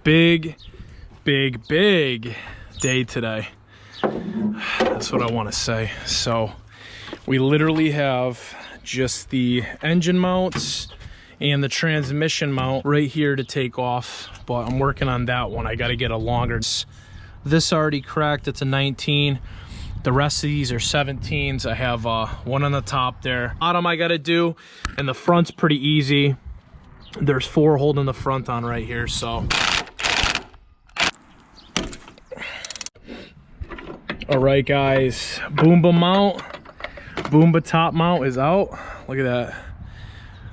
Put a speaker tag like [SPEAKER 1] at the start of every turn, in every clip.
[SPEAKER 1] Big day today. That's what I want to say. So we literally have just the engine mounts and the transmission mount right here to take off, but I'm working on that one. I got to get a longer. This already cracked. It's a 19. The rest of these are 17s. I have one on the top there. Bottom I got to do, and the front's pretty easy. There's 4 holding the front on right here, so. All right, guys, Boomba mount, Boomba top mount is out. Look at that.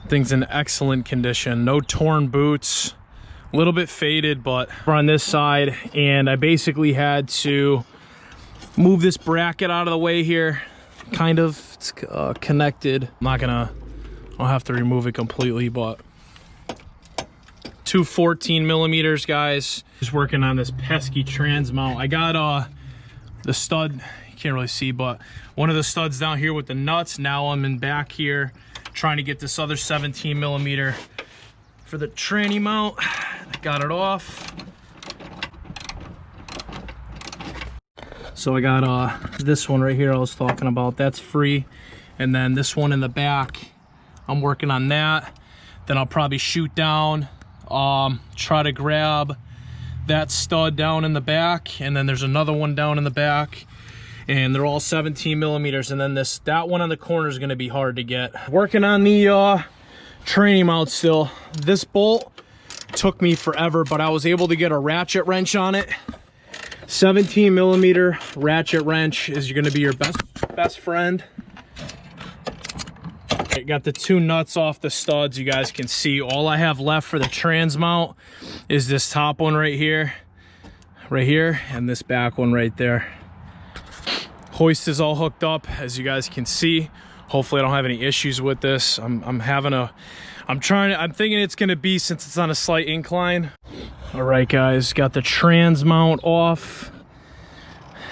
[SPEAKER 1] Thing's in excellent condition. No torn boots, a little bit faded, but we're on this side, and I basically had to move this bracket out of the way here. Kind of, it's connected. I'll have to remove it completely, but 2 14 millimeters, guys. Just working on this pesky trans mount. I got the stud, you can't really see, but one of the studs down here with the nuts. Now I'm in back here trying to get this other 17 millimeter for the tranny mount. Got it off. So I got this one right here I was talking about. That's free. And then this one in the back, I'm working on that. Then I'll probably shoot down, try to grab that stud down in the back, and then there's another one down in the back, and they're all 17 millimeters. And then that one on the corner is going to be hard to get. Working on the training mount still. This bolt took me forever, but I was able to get a ratchet wrench on it. 17 millimeter ratchet wrench is going to be your best friend. I got the 2 nuts off the studs. You guys can see all I have left for the trans mount is this top one right here, and this back one right there. Hoist is all hooked up, as you guys can see. Hopefully I don't have any issues with this. I'm thinking it's gonna be, since it's on a slight incline. All right, guys, got the trans mount off.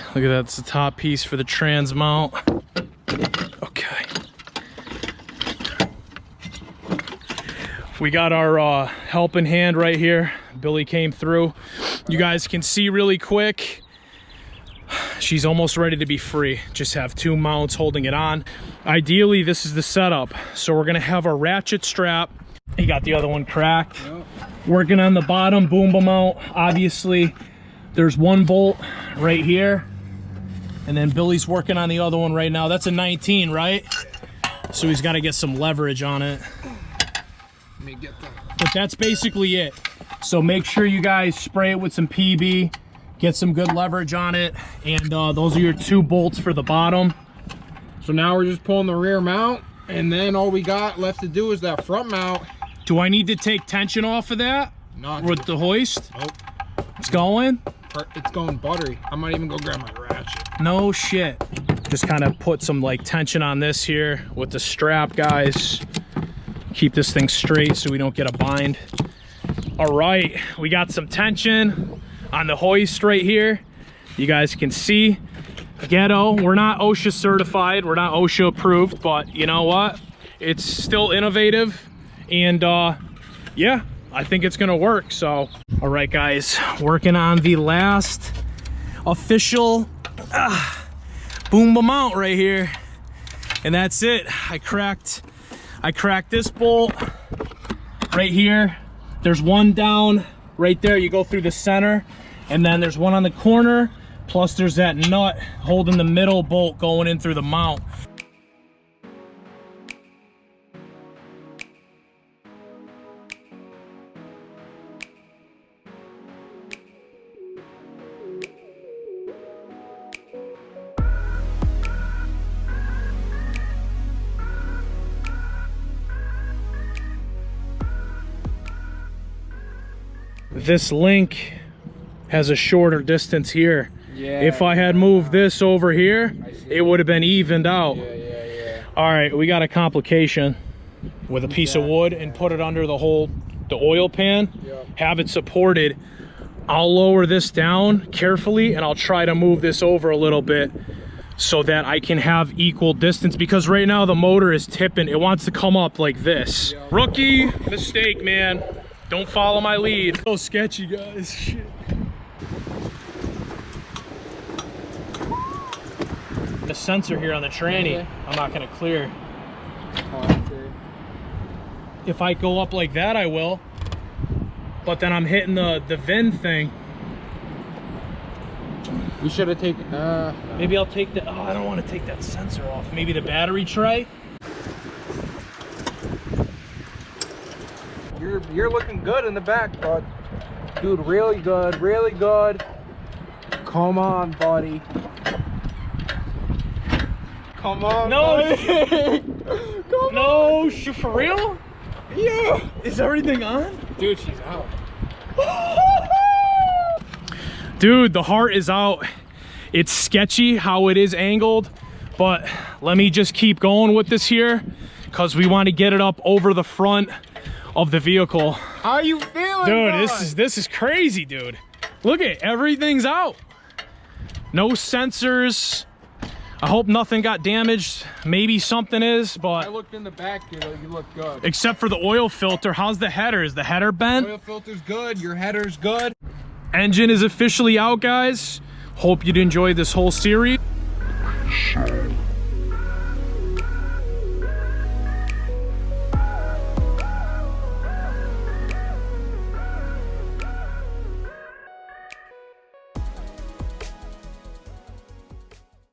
[SPEAKER 1] Look at that, it's the top piece for the trans mount. Okay. We got our helping hand right here. Billy came through. You guys can see really quick. She's almost ready to be free. Just have 2 mounts holding it on. Ideally, this is the setup. So we're gonna have our ratchet strap. He got the other one cracked. Yep. Working on the bottom Boomba mount. Obviously, there's 1 bolt right here. And then Billy's working on the other one right now. That's a 19, right? So he's gotta get some leverage on it. But that's basically it. So make sure you guys spray it with some PB, get some good leverage on it, and those are your 2 bolts for the bottom.
[SPEAKER 2] So now we're just pulling the rear mount, and then all we got left to do is that front mount.
[SPEAKER 1] Do I need to take tension off of that?
[SPEAKER 2] Not
[SPEAKER 1] with the hoist?
[SPEAKER 2] Nope.
[SPEAKER 1] It's going?
[SPEAKER 2] It's going buttery. I might even go grab my ratchet.
[SPEAKER 1] No shit. Just kind of put some like tension on this here with the strap, guys. Keep this thing straight so we don't get a bind. All right, we got some tension on the hoist right here. You guys can see. Ghetto, we're not OSHA certified, we're not OSHA approved, but you know what? It's still innovative, and yeah, I think it's gonna work. So, all right, guys, working on the last official Boomba mount right here, and that's it. I cracked this bolt right here. There's 1 down right there. You go through the center, and then there's 1 on the corner, plus there's that nut holding the middle bolt going in through the mount. This link has a shorter distance here. Yeah, if I had moved this over here, it would have been evened out. Yeah. All right, we got a complication with a piece of wood and put it under the oil pan. Yep. Have it supported. I'll lower this down carefully, and I'll try to move this over a little bit so that I can have equal distance, because right now the motor is tipping. It wants to come up like this. Yep. Rookie mistake, man. Don't follow my lead. So sketchy, guys. Shit. The sensor here on the tranny, I'm not gonna clear. If I go up like that, I will. But then I'm hitting the VIN thing.
[SPEAKER 2] We should have taken.
[SPEAKER 1] Maybe I'll take the. Oh, I don't want to take that sensor off. Maybe the battery tray.
[SPEAKER 2] You're looking good in the back, bud. Dude, really good, really good. Come on, buddy. Come on,
[SPEAKER 1] No,
[SPEAKER 2] buddy. Come on.
[SPEAKER 1] You for real?
[SPEAKER 2] Yeah.
[SPEAKER 1] Is everything on?
[SPEAKER 2] Dude, she's out.
[SPEAKER 1] Dude, the heart is out. It's sketchy how it is angled, but let me just keep going with this here because we want to get it up over the front of the vehicle.
[SPEAKER 2] How you feeling,
[SPEAKER 1] dude?
[SPEAKER 2] bud?
[SPEAKER 1] This is crazy, dude. Look at everything's out. No sensors. I hope nothing got damaged. Maybe something is, but
[SPEAKER 2] I looked in the back, dude. You look good.
[SPEAKER 1] Except for the oil filter. How's the header? Is the header bent?
[SPEAKER 2] Oil filter's good. Your header's good.
[SPEAKER 1] Engine is officially out, guys. Hope you'd enjoy this whole series.